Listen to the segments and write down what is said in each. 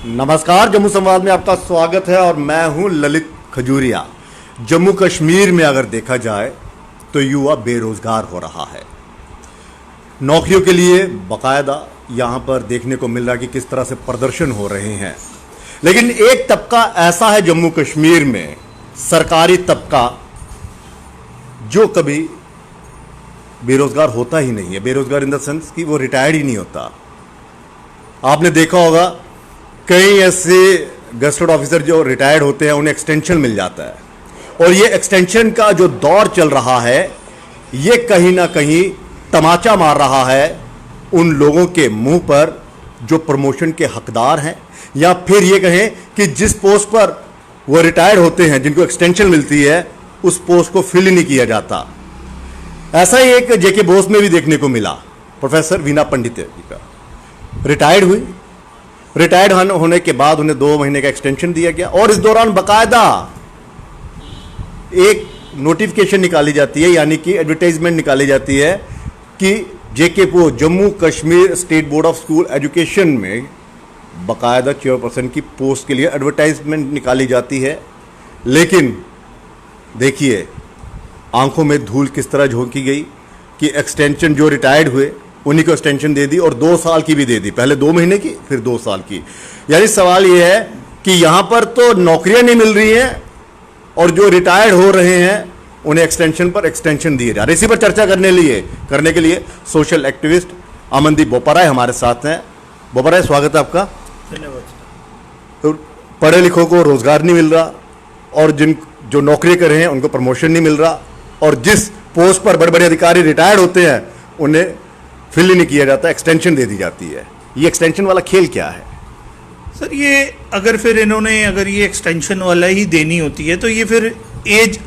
नमस्कार, जम्मू संवाद में आपका स्वागत है और मैं हूं ललित खजूरिया। जम्मू कश्मीर में अगर देखा जाए तो युवा बेरोजगार हो रहा है। नौकरियों के लिए बाकायदा यहां पर देखने को मिल रहा है कि किस तरह से प्रदर्शन हो रहे हैं, लेकिन एक तबका ऐसा है जम्मू कश्मीर में, सरकारी तबका, जो कभी बेरोजगार होता ही नहीं है। बेरोजगार इन द सेंस कि वो रिटायर्ड ही नहीं होता। आपने देखा होगा कई ऐसे गस्टेड ऑफिसर जो रिटायर्ड होते हैं उन्हें एक्सटेंशन मिल जाता है, और ये एक्सटेंशन का जो दौर चल रहा है ये कहीं ना कहीं तमाचा मार रहा है उन लोगों के मुंह पर जो प्रमोशन के हकदार हैं, या फिर ये कहें कि जिस पोस्ट पर वो रिटायर्ड होते हैं, जिनको एक्सटेंशन मिलती है, उस पोस्ट को फिल नहीं किया जाता। ऐसा ही एक जेके बोस में भी देखने को मिला। प्रोफेसर वीना पंडित जी का रिटायर्ड हुई, रिटायर्ड होने के बाद उन्हें 2 महीने का एक्सटेंशन दिया गया, और इस दौरान बाकायदा एक नोटिफिकेशन निकाली जाती है, यानी कि एडवर्टाइजमेंट निकाली जाती है कि जेकेपो Jammu Kashmir State Board of School Education में बाकायदा चेयरपर्सन की पोस्ट के लिए एडवर्टाइजमेंट निकाली जाती है। लेकिन देखिए आंखों में धूल किस तरह झोंकी गई कि एक्सटेंशन जो रिटायर्ड हुए उन्हीं को एक्सटेंशन दे दी, और 2 साल की भी दे दी, पहले 2 महीने की फिर 2 साल की। यानी सवाल यह है कि यहां पर तो नौकरियां नहीं मिल रही हैं और जो रिटायर्ड हो रहे हैं उन्हें एक्सटेंशन पर एक्सटेंशन दिए जा रहे। इसी पर चर्चा करने के लिए सोशल एक्टिविस्ट अमनदीप बोपाराय हमारे साथ हैं। बोपाराय, स्वागत है आपका। धन्यवाद। तो पढ़े लिखों को रोजगार नहीं मिल रहा, और जो नौकरी कर रहे हैं उनको प्रमोशन नहीं मिल रहा, और जिस पोस्ट पर बड़े बड़े अधिकारी रिटायर्ड होते हैं उन्हें फिल ही नहीं किया जाता, एक्सटेंशन दे दी जाती है। ये एक्सटेंशन वाला खेल क्या है सर? ये अगर ये एक्सटेंशन वाला ही देनी होती है तो ये फिर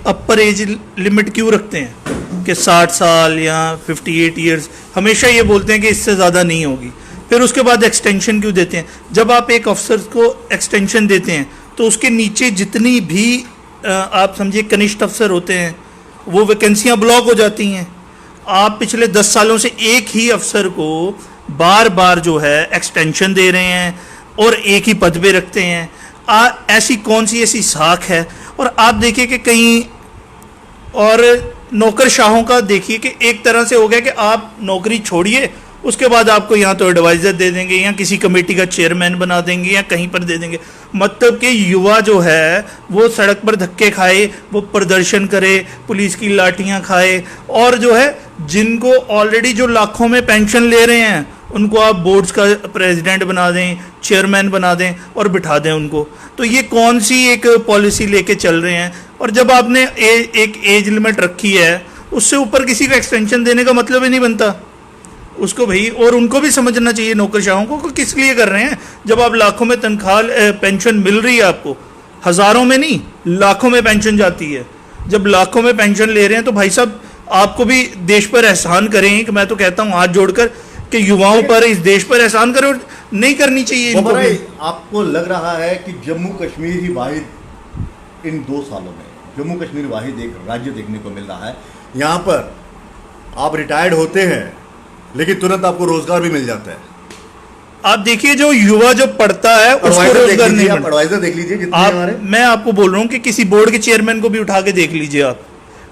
अपर एज लिमिट क्यों रखते हैं कि 60 साल या 58 ईयर्स? हमेशा ये बोलते हैं कि इससे ज़्यादा नहीं होगी, फिर उसके बाद एक्सटेंशन क्यों देते हैं? जब आप एक अफसर को एक्सटेंशन देते हैं तो उसके नीचे जितनी भी आप समझिए कनिष्ठ अफसर होते हैं वो वैकेंसियाँ ब्लॉक हो जाती हैं। आप पिछले 10 सालों से एक ही अफसर को बार बार जो है एक्सटेंशन दे रहे हैं और एक ही पद पे रखते हैं। ऐसी कौन सी ऐसी साख है? और आप देखिए कि कहीं और नौकरशाहों का देखिए कि एक तरह से हो गया कि आप नौकरी छोड़िए, उसके बाद आपको यहाँ तो एडवाइज़र दे देंगे या किसी कमेटी का चेयरमैन बना देंगे या कहीं पर दे देंगे। मतलब कि युवा जो है वो सड़क पर धक्के खाए, वो प्रदर्शन करे, पुलिस की लाठियाँ खाए, और जो है जिनको ऑलरेडी जो लाखों में पेंशन ले रहे हैं उनको आप बोर्ड्स का प्रेसिडेंट बना दें, चेयरमैन बना दें और बिठा दें उनको। तो ये कौन सी एक पॉलिसी लेके चल रहे हैं? और जब आपने एक एज लिमिट रखी है, उससे ऊपर किसी को एक्सटेंशन देने का मतलब ही नहीं बनता उसको भाई। और उनको भी समझना चाहिए नौकरशाहों को किस लिए कर रहे हैं। जब आप लाखों में तनख्वाह पेंशन मिल रही है, आपको हज़ारों में नहीं लाखों में पेंशन जाती है, जब लाखों में पेंशन ले रहे हैं तो भाई साहब आपको भी देश पर एहसान करें। कि मैं तो कहता हूँ हाथ जोड़कर कि युवाओं पर, इस देश पर एहसान करें, और नहीं करनी चाहिए इनको भी। आपको लग रहा है कि जम्मू कश्मीर ही वाहिद इन 2 सालों में जम्मू कश्मीर वाहिद एक राज्य देखने को मिल रहा है, यहाँ पर आप रिटायर्ड होते हैं लेकिन तुरंत आपको रोजगार भी मिल जाता है। आप देखिए जो युवा जो पढ़ता है उसको रोजगार नहीं मिलता। एडवाइजर देख लीजिए जितने हमारे, मैं आपको बोल रहा हूँ कि किसी बोर्ड के चेयरमैन को भी उठा के देख लीजिए, आप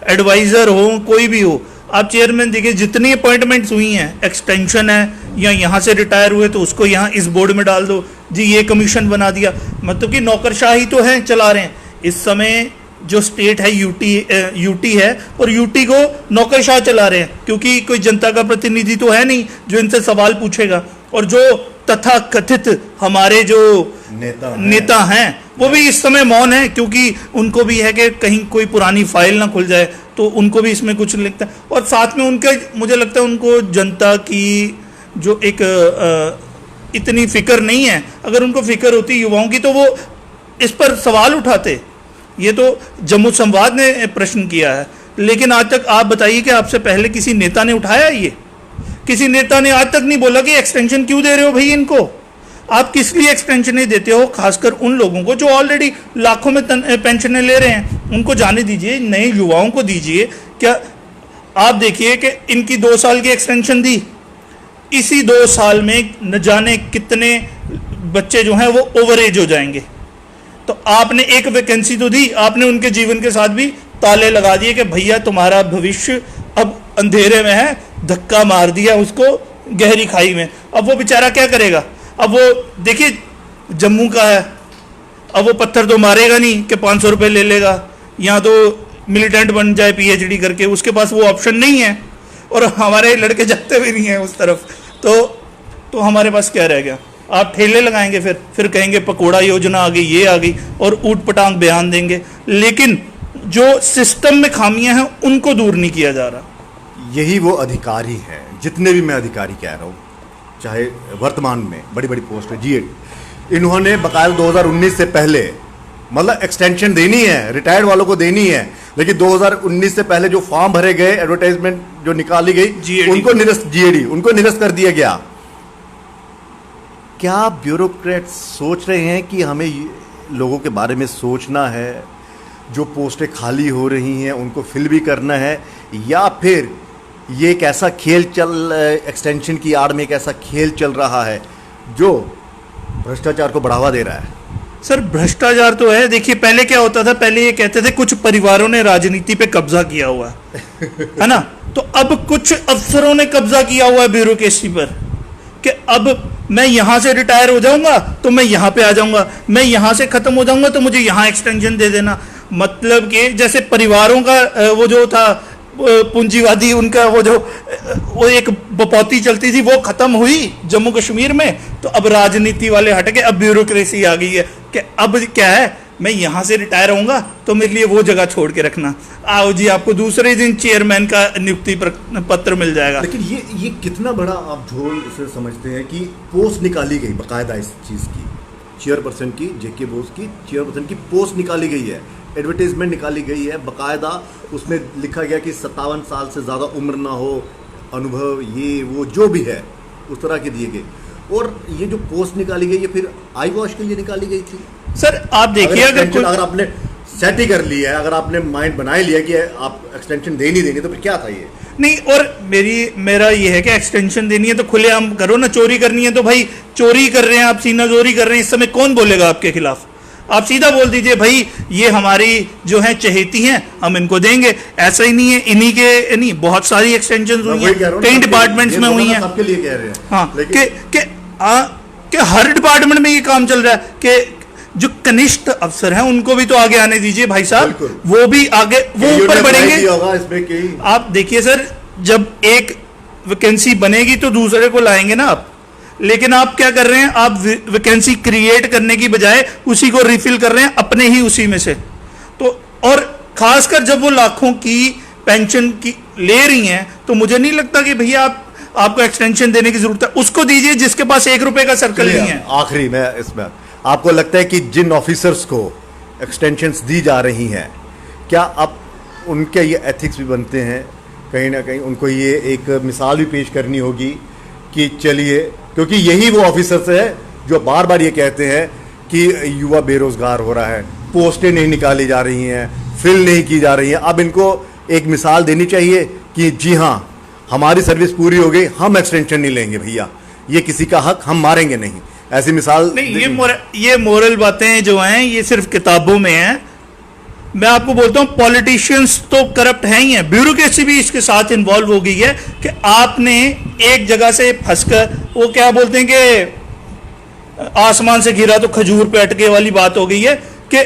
एडवाइजर हो कोई भी हो, आप चेयरमैन देखिए जितनी अपॉइंटमेंट्स हुई हैं, एक्सटेंशन है या यहाँ से रिटायर हुए तो उसको यहाँ इस बोर्ड में डाल दो जी, ये कमीशन बना दिया। मतलब कि नौकरशाही तो है चला रहे हैं। इस समय जो स्टेट है यूटी है, और यूटी को नौकरशाह चला रहे हैं, क्योंकि कोई जनता का प्रतिनिधि तो है नहीं जो इनसे सवाल पूछेगा। और जो तथा कथित हमारे जो नेता हैं वो भी इस समय मौन है, क्योंकि उनको भी है कि कहीं कोई पुरानी फाइल ना खुल जाए, तो उनको भी इसमें कुछ लगता है। और साथ में उनके, मुझे लगता है उनको जनता की जो एक इतनी फिक्र नहीं है। अगर उनको फिक्र होती युवाओं की तो वो इस पर सवाल उठाते। ये तो जम्मू संवाद ने प्रश्न किया है, लेकिन आज तक आप बताइए कि आपसे पहले किसी नेता ने उठाया? ये किसी नेता ने आज तक नहीं बोला कि एक्सटेंशन क्यों दे रहे हो भाई इनको? आप किस लिए एक्सटेंशन नहीं देते हो? खासकर उन लोगों को जो ऑलरेडी लाखों में पेंशनें ले रहे हैं, उनको जाने दीजिए, नए युवाओं को दीजिए। क्या आप देखिए कि इनकी 2 साल की एक्सटेंशन दी, इसी 2 साल में न जाने कितने बच्चे जो हैं वो ओवर एज हो जाएंगे। तो आपने एक वैकेंसी तो दी, आपने उनके जीवन के साथ भी ताले लगा दिए कि भैया तुम्हारा भविष्य अब अंधेरे में है, धक्का मार दिया उसको गहरी खाई में। अब वो बेचारा क्या करेगा? अब वो देखिए जम्मू का है, अब वो पत्थर तो मारेगा नहीं कि 500 रुपये ले लेगा, या तो मिलिटेंट बन जाए पीएचडी करके, उसके पास वो ऑप्शन नहीं है। और हमारे लड़के जाते भी नहीं हैं उस तरफ। तो हमारे पास क्या रह गया? आप ठेले लगाएंगे, फिर कहेंगे पकोड़ा योजना आ गई, ये आ गई, और ऊट पटांग बयान देंगे, लेकिन जो सिस्टम में खामियां हैं उनको दूर नहीं किया जा रहा। यही वो अधिकारी हैं, जितने भी मैं अधिकारी कह रहा हूँ, चाहे वर्तमान में बड़ी बड़ी पोस्ट है, जीएड, इन्होंने बकायदा 2019 से पहले, मतलब एक्सटेंशन देनी है, रिटायर्ड वालों को देनी है, लेकिन 2019 से पहले जो फॉर्म भरे गए, एडवर्टाइजमेंट जो निकाली गई, उनको निरस्त, जीएडी उनको निरस्त कर दिया गया। क्या ब्यूरोक्रेट सोच रहे हैं कि हमें लोगों के बारे में सोचना है, जो पोस्टें खाली हो रही हैं उनको फिल भी करना है, या फिर ये एक ऐसा खेल एक्सटेंशन की आड़ में एक ऐसा खेल चल रहा है जो भ्रष्टाचार को बढ़ावा दे रहा है? सर भ्रष्टाचार तो है। देखिए पहले क्या होता था, पहले ये कहते थे कुछ परिवारों ने राजनीति पे कब्जा किया हुआ है ना, तो अब कुछ अफसरों ने कब्जा किया हुआ है ब्यूरोक्रेसी पर, कि अब मैं यहां से रिटायर हो जाऊंगा तो मैं यहां पे आ जाऊंगा, मैं यहां से खत्म हो जाऊंगा तो मुझे यहां एक्सटेंशन दे देना। मतलब कि जैसे परिवारों का वो जो था पूंजीवादी, उनका वो एक बपौती चलती थी, वो खत्म हुई जम्मू कश्मीर में। तो अब राजनीति वाले हट के अब ब्यूरोक्रेसी आ गई है कि अब क्या है, मैं यहां से रिटायर होऊंगा तो मेरे लिए वो जगह छोड़ के रखना, आओ जी आपको दूसरे दिन चेयरमैन का नियुक्ति पत्र मिल जाएगा। लेकिन ये कितना बड़ा आप झोल से समझते हैं कि पोस्ट निकाली गई बकायदा इस चीज की, चेयरपर्सन की, जेके बोस की चेयरपर्सन की पोस्ट निकाली गई है, एडवर्टीजमेंट निकाली गई है बकायदा, उसमें लिखा गया कि 57 साल से ज़्यादा उम्र ना हो, अनुभव ये वो जो भी है उस तरह के दिए गए। और ये जो पोस्ट निकाली गई है फिर आई वॉश के लिए निकाली गई थी। सर आप देखिए, अगर आपने सेट ही कर लिया है, अगर आपने माइंड बना ही लिया कि आप एक्सटेंशन देनी तो फिर क्या था ये? नहीं, और मेरा ये है कि एक्सटेंशन देनी है तो खुलेआम करो ना, चोरी करनी है तो भाई चोरी कर रहे हैं आप, सीनाजोरी कर रहे हैं, इस समय कौन बोलेगा आपके खिलाफ? आप सीधा बोल दीजिए भाई ये हमारी जो है चहेती हैं, हम इनको देंगे। ऐसा ही नहीं है, इन्हीं के नहीं, बहुत सारी एक्सटेंशन हुई हैं, कई डिपार्टमेंट्स में हुई हैं। सबके लिए कह रहे हैं। हाँ, कि हर डिपार्टमेंट में ये काम चल रहा है कि जो कनिष्ठ अफसर हैं उनको भी तो आगे आने दीजिए भाई साहब, वो भी आगे, वो ऊपर बढ़ेंगे। आप देखिए सर, जब एक वैकेंसी बनेगी तो दूसरे को लाएंगे ना आप, लेकिन आप क्या कर रहे हैं, आप वैकेंसी क्रिएट करने की बजाय उसी को रिफिल कर रहे हैं अपने ही उसी में से। तो और खासकर जब वो लाखों की पेंशन की ले रही हैं, तो मुझे नहीं लगता कि भैया आपको एक्सटेंशन देने की जरूरत है, उसको दीजिए जिसके पास 1 रुपए का सर्कल नहीं है। आखिरी में इसमें आपको लगता है कि जिन ऑफिसर्स को एक्सटेंशंस दी जा रही हैं, क्या अब उनके ये एथिक्स भी बनते हैं? कहीं ना कहीं उनको ये एक मिसाल भी पेश करनी होगी कि चलिए, क्योंकि यही वो ऑफिसर्स है जो बार बार ये कहते हैं कि युवा बेरोजगार हो रहा है, पोस्टें नहीं निकाली जा रही हैं, फिल नहीं की जा रही हैं। अब इनको एक मिसाल देनी चाहिए कि जी हाँ, हमारी सर्विस पूरी हो गई, हम एक्सटेंशन नहीं लेंगे भैया, ये किसी का हक हम मारेंगे नहीं, ऐसी मिसाल नहीं। ये मोरल बातें जो हैं ये सिर्फ किताबों में हैं। मैं आपको बोलता हूं पॉलिटिशियंस तो करप्ट है ही है, ब्यूरोक्रेसी भी इसके साथ इन्वॉल्व हो गई है कि आपने एक जगह से फंसकर, वो क्या बोलते हैं कि आसमान से गिरा तो खजूर पे अटके वाली बात हो गई है कि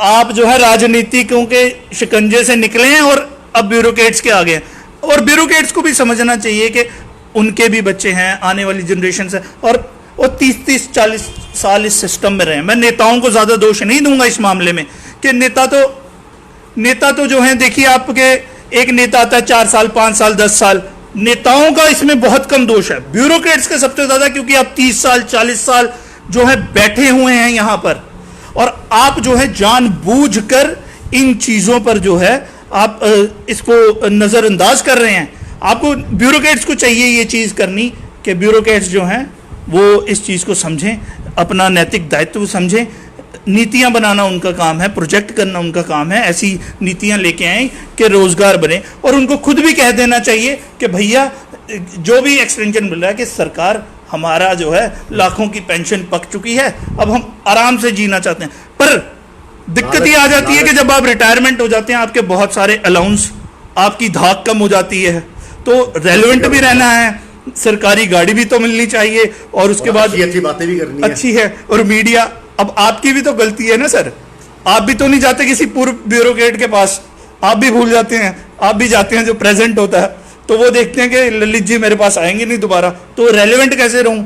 आप जो है राजनीतिकों के शिकंजे से निकले हैं और अब ब्यूरोक्रेट्स के आगे हैं। और ब्यूरोक्रेट्स को भी समझना चाहिए कि उनके भी बच्चे हैं, आने वाली जनरेशन से, और 30-40 साल इस सिस्टम में रहे। मैं नेताओं को ज्यादा दोष नहीं दूंगा इस मामले में कि नेता तो जो है, देखिए आपके एक नेता आता है 4 साल 5 साल 10 साल, नेताओं का इसमें बहुत कम दोष है, ब्यूरोक्रेट्स का सबसे ज्यादा, क्योंकि आप 30 साल 40 साल जो है बैठे हुए हैं यहां पर, और आप जो है जानबूझकर इन चीजों पर जो है आप इसको नजरअंदाज कर रहे हैं। आपको ब्यूरोक्रेट्स को चाहिए ये चीज करनी कि ब्यूरोक्रेट्स जो हैं वो इस चीज को समझें, अपना नैतिक दायित्व समझें, नीतियां बनाना उनका काम है, प्रोजेक्ट करना उनका काम है, ऐसी नीतियां लेके आए कि रोजगार बने। और उनको खुद भी कह देना चाहिए कि भैया जो भी एक्सटेंशन मिल रहा है कि सरकार हमारा जो है लाखों की पेंशन पक चुकी है, अब हम आराम से जीना चाहते हैं। पर दिक्कत ये आ जाती है कि जब आप रिटायरमेंट हो जाते हैं, आपके बहुत सारे अलाउंस, आपकी धाक कम हो जाती है, तो रेलेवेंट भी रहना है, सरकारी गाड़ी भी तो मिलनी चाहिए, और उसके बाद अच्छी बातें भी करनी अच्छी है। और मीडिया, अब आपकी भी तो गलती है ना सर, आप भी तो नहीं जाते किसी पूर्व ब्यूरोक्रेट के पास, आप भी भूल जाते हैं, आप भी जाते हैं जो प्रेजेंट होता है, तो वो देखते हैं कि ललित जी मेरे पास आएंगे नहीं दोबारा, तो रेलेवेंट कैसे रहूं?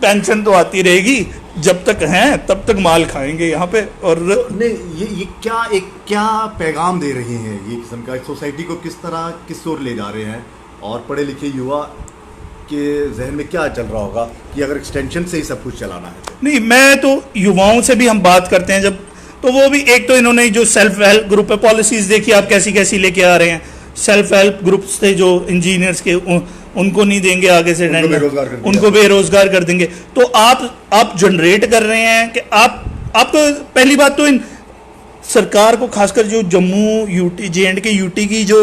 पेंशन तो आती रहेगी, जब तक हैं तब तक माल खाएंगे यहाँ पे। और नहीं, ये क्या पैगाम दे रहे हैं ये किस्म का, सोसाइटी को किस तरह किस ओर ले जा रहे हैं, और पढ़े लिखे युवा के जहन में क्या चल रहा होगा कि अगर एक्सटेंशन से ही सब कुछ चलाना है? नहीं, मैं तो युवाओं से भी हम बात करते हैं जब, तो वो भी एक तो इन्होंने जो सेल्फ हेल्प ग्रुप है, पॉलिसीज देखिए आप कैसी कैसी लेके आ रहे हैं। सेल्फ हेल्प ग्रुप्स थे जो इंजीनियर्स के, उनको नहीं देंगे आगे से टेंडर, उनको बेरोजगार कर देंगे। तो आप जनरेट कर रहे हैं कि आप तो पहली बात तो इन सरकार को, खासकर जो जम्मू यूटी JNK यूटी की जो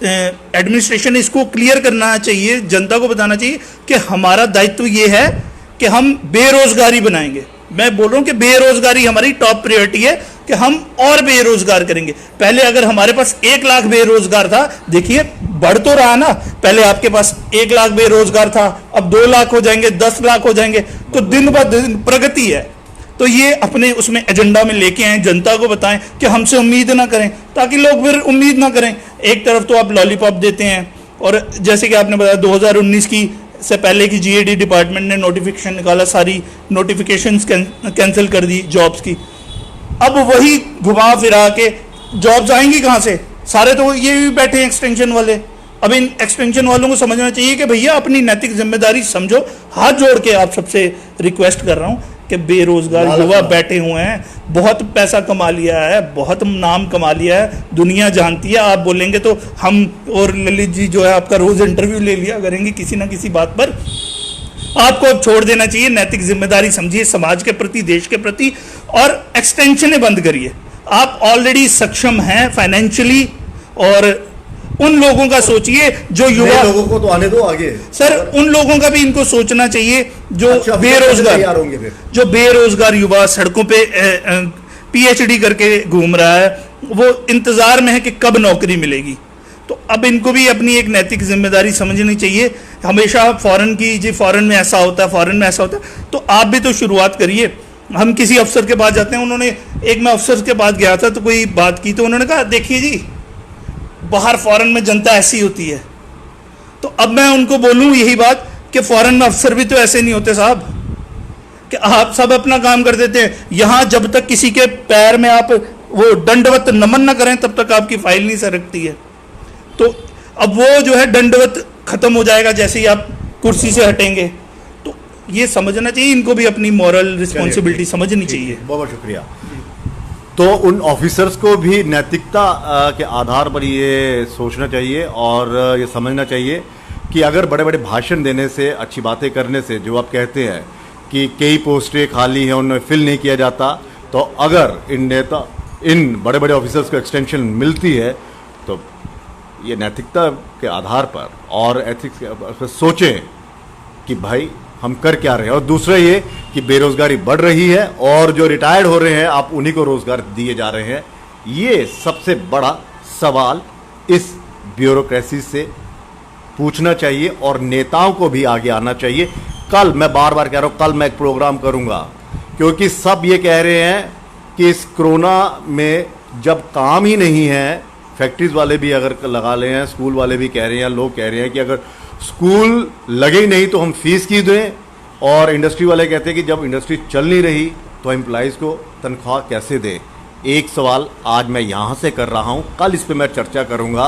एडमिनिस्ट्रेशन है, इसको क्लियर करना चाहिए, जनता को बताना चाहिए कि हमारा दायित्व ये है कि हम बेरोजगारी बनाएंगे। मैं बोल रहा हूं कि बेरोजगारी हमारी टॉप प्रायोरिटी है, कि हम और बेरोजगार करेंगे। पहले अगर हमारे पास 1 लाख बेरोजगार था, देखिए बढ़ तो रहा ना, पहले आपके पास 1 लाख बेरोजगार था, अब 2 लाख हो जाएंगे, 10 लाख हो जाएंगे, तो दिन ब दिन प्रगति है। तो ये अपने उसमें एजेंडा में लेके आए, जनता को बताएं कि हमसे उम्मीद ना करें, ताकि लोग फिर उम्मीद ना करें। एक तरफ तो आप लॉलीपॉप देते हैं, और जैसे कि आपने बताया 2019 की से पहले की GAD डिपार्टमेंट ने नोटिफिकेशन निकाला, सारी नोटिफिकेशंस कैंसिल कर दी जॉब्स की। अब वही घुमा फिरा के जॉब्स आएंगी कहाँ से? सारे तो ये भी बैठे हैं एक्सटेंशन वाले। अब इन एक्सटेंशन वालों को समझना चाहिए कि भैया अपनी नैतिक जिम्मेदारी समझो। हाथ जोड़ के आप सबसे रिक्वेस्ट कर रहा हूं कि बेरोजगार युवा बैठे हुए हैं, बहुत पैसा कमा लिया है, बहुत नाम कमा लिया है, दुनिया जानती है। आप बोलेंगे तो हम और ललित जी जो है आपका रोज इंटरव्यू ले लिया करेंगे किसी ना किसी बात पर। आपको अब छोड़ देना चाहिए, नैतिक जिम्मेदारी समझिए समाज के प्रति, देश के प्रति, और एक्सटेंशनें बंद करिए। आप ऑलरेडी सक्षम हैं फाइनेंशियली, और उन लोगों का सोचिए जो युवा, लोगों को तो आने दो आगे सर, उन लोगों का भी इनको सोचना चाहिए जो बेरोजगार, जो बेरोजगार युवा सड़कों पे PhD करके घूम रहा है, वो इंतजार में है कि कब नौकरी मिलेगी। तो अब इनको भी अपनी एक नैतिक जिम्मेदारी समझनी चाहिए। हमेशा फॉरेन की, जी फॉरेन में ऐसा होता है, फॉरेन में ऐसा होता है, तो आप भी तो शुरुआत करिए। हम किसी अफसर के पास जाते हैं, उन्होंने, एक मैं अफसर के पास गया था तो कोई बात की, तो उन्होंने कहा देखिए जी बाहर फॉरेन में जनता ऐसी होती है। तो अब मैं उनको बोलूं यही बात कि फॉरेन में अफसर भी तो ऐसे नहीं होते साहब, कि आप सब अपना काम कर देते हैं। यहां जब तक किसी के पैर में आप वो दंडवत नमन ना करें तब तक आपकी फाइल नहीं सरकती है। तो अब वो जो है दंडवत खत्म हो जाएगा जैसे ही आप कुर्सी से हटेंगे। तो ये समझना चाहिए, इनको भी अपनी मॉरल रिस्पॉन्सिबिलिटी समझनी चाहिए। बहुत शुक्रिया। तो उन ऑफिसर्स को भी नैतिकता के आधार पर ये सोचना चाहिए और ये समझना चाहिए कि अगर बड़े बड़े भाषण देने से, अच्छी बातें करने से, जो आप कहते हैं कि कई पोस्टें खाली हैं उनमें फिल नहीं किया जाता, तो अगर इन बड़े बड़े ऑफिसर्स को एक्सटेंशन मिलती है तो ये नैतिकता के आधार पर और एथिक्स के आधार पर सोचें कि भाई हम कर क्या रहे हैं। और दूसरा ये कि बेरोजगारी बढ़ रही है और जो रिटायर्ड हो रहे हैं आप उन्हीं को रोजगार दिए जा रहे हैं। ये सबसे बड़ा सवाल इस ब्यूरोक्रेसी से पूछना चाहिए और नेताओं को भी आगे आना चाहिए। कल, मैं बार बार कह रहा हूं, कल मैं एक प्रोग्राम करूंगा, क्योंकि सब ये कह रहे हैं कि इस कोरोना में जब काम ही नहीं है, फैक्ट्रीज वाले भी अगर लगा ले हैं, स्कूल वाले भी कह रहे हैं, लोग कह रहे हैं कि अगर स्कूल लगे ही नहीं तो हम फीस की दें, और इंडस्ट्री वाले कहते हैं कि जब इंडस्ट्री चल नहीं रही तो एम्प्लॉइज़ को तनख्वाह कैसे दें। एक सवाल आज मैं यहाँ से कर रहा हूँ, कल इस पर मैं चर्चा करूँगा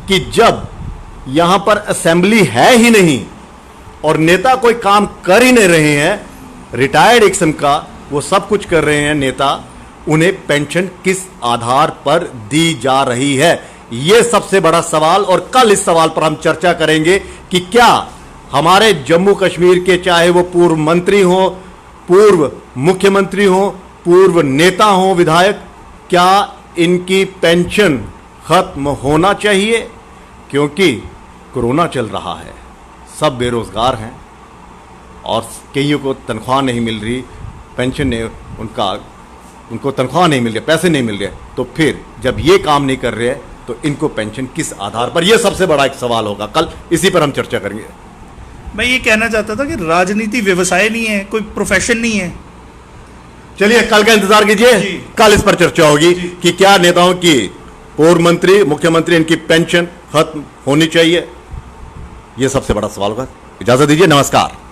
कि जब यहाँ पर असेंबली है ही नहीं और नेता कोई काम कर ही नहीं रहे हैं, रिटायर्ड एक्शन का वो सब कुछ कर रहे हैं नेता, उन्हें पेंशन किस आधार पर दी जा रही है, ये सबसे बड़ा सवाल। और कल इस सवाल पर हम चर्चा करेंगे कि क्या हमारे जम्मू कश्मीर के, चाहे वो पूर्व मंत्री हो, पूर्व मुख्यमंत्री हो, पूर्व नेता हो, विधायक, क्या इनकी पेंशन खत्म होना चाहिए? क्योंकि कोरोना चल रहा है, सब बेरोजगार हैं, और कईयों को तनख्वाह नहीं मिल रही, पेंशन नहीं, उनको तनख्वाह नहीं मिल रही, पैसे नहीं मिल रहे, तो फिर जब ये काम नहीं कर रहे तो इनको पेंशन किस आधार पर, ये सबसे बड़ा एक सवाल होगा। कल इसी पर हम चर्चा करेंगे। मैं ये कहना चाहता था कि राजनीति व्यवसाय नहीं है, कोई प्रोफेशन नहीं है। चलिए कल का इंतजार कीजिए, कल इस पर चर्चा होगी कि क्या नेताओं की, पूर्व मंत्री, मुख्यमंत्री, इनकी पेंशन खत्म होनी चाहिए, यह सबसे बड़ा सवाल होगा। इजाजत दीजिए, नमस्कार।